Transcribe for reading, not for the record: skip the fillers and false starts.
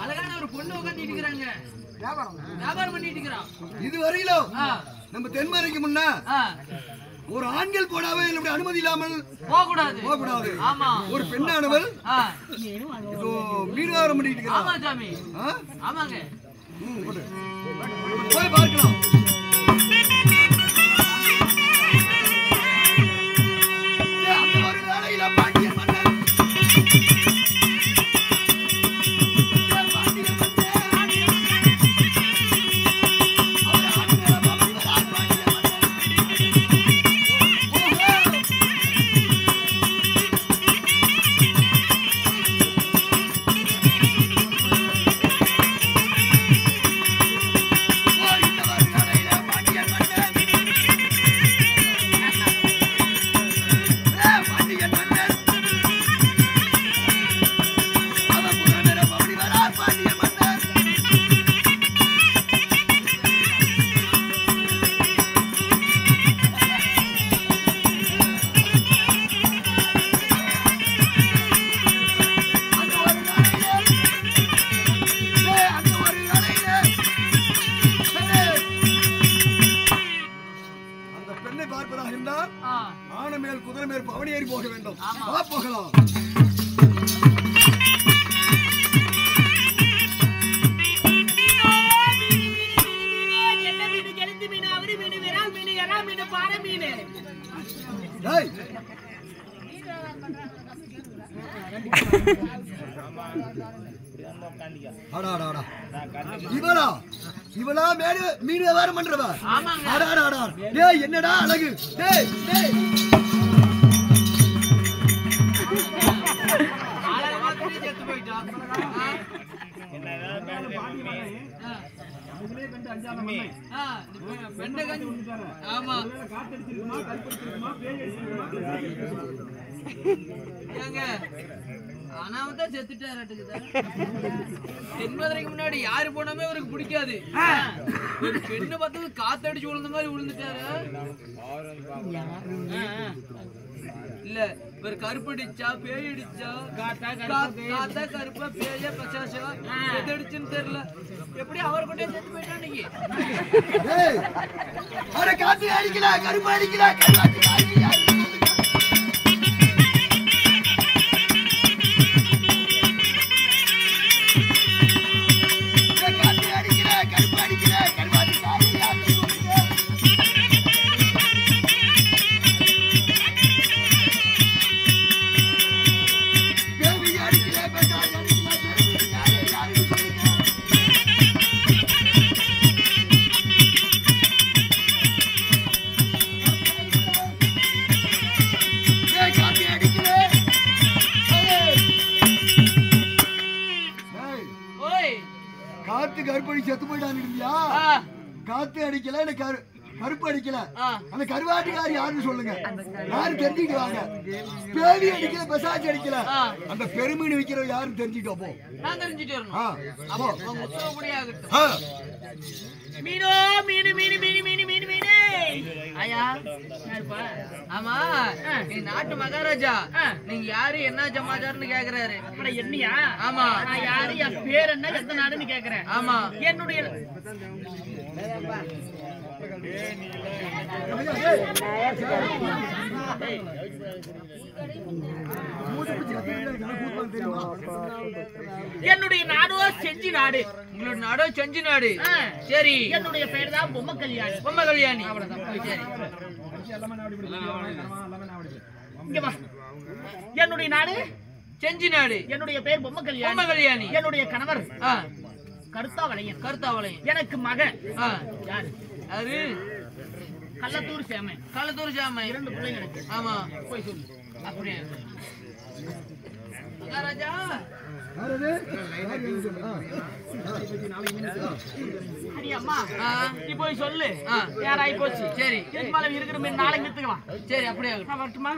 அழகான ஒரு பொண்ணு உட்கார்ந்து இருக்கிறாங்க. வியாபாரம் பண்ணிட்டு இருக்கிறான். இது வரையிலும் நம்ம தென்மறைக்கு முன்ன ஒரு ஆண்கள் போடாவே நம்முடைய அனுமதி இல்லாமல் போகக்கூடாது. ஆமா. ஒரு பெண்ணானவள் இதோ மீனவாரம் பண்ணிட்டு இருக்கிறான். ஆமா சாமி. ஆமாங்க. போய் பார்க்கலாம். அந்த ஒரு வேளையில பாண்டியன் மன்னன் இவளா மீன் வியாபாரம் பண்றவா? என்னடா அழகு! அனாமத்தான் செத்துட்டாரு. தென்மதுரைக்கு முன்னாடி யாரு போனாமே அவருக்கு பிடிக்காது. ஒரு பெண்ணு பார்த்தது காத்தடிச்சு விழுந்த மாதிரி விழுந்துட்டாரு. இல்ல இவர் கருப்படிச்சா பேய் அடிச்சா காத்தா கருப்பா பேய பச்சாசா எது அடிச்சுன்னு தெரியல. எப்படி அவர் கொண்டே செத்து போயிட்டா இன்னைக்கு. காத்து அடிக்கல கருப்பு அடிக்கல செத்து போயிட்டாங்க. காத்து அடிக்கல கருப்பு அடிக்கல. அந்த கருவாட்டுக்காரி யாருன்னு சொல்லுங்க. யாரு தெரிஞ்சுட்டு வாங்க. பேவி அடிக்கல பெசாச்சி அடிக்கல. அந்த பெருமீன் விற்கிற யாருன்னு தெரிஞ்சுட்டு போ. நான் தெரிஞ்சுட்டு மீனோ மீனு மீனு மீனு மீனு மீனு மீனு ஐயா. ஆமா நீ நாட்டு மகாராஜா. நீங்க யாரு என்ன சமாச்சாரம்னு கேக்குறாரு. என்னையா? ஆமா நான் யாரு என் பேர் என்ன எந்த நாடுன்னு கேக்குறேன். ஆமா என்னுடைய என்னுடைய நாடோ செஞ்சி நாடு. உங்களோட நாடோ செஞ்சி நாடு. சரி என்னுடைய பேர் தான் பொம்மை கல்யாணி. பொம்மை கல்யாணி என்னுடைய நாடு செஞ்சி நாடு. என்னுடைய பேர் பொம்மை கல்யாணி. பொம்மை கல்யாணி. என்னுடைய கணவர் கருத்தாவளையன். கருத்தாவளையன். எனக்கு மகன் யாரு? யாரு? கள்ளத்தூர் சேமை. கள்ளத்தூர் சேமை. 2 பிள்ளைங்க இருக்கு. ஆமா போய் சொல்லு. அப்படியே மகாராஜா நீ போய் சொல்லு. யாராயி போச்சு. சரி இருக்கிற நாளைக்கு வித்துக்கலாம். சரி அப்படியே வரட்டுமா?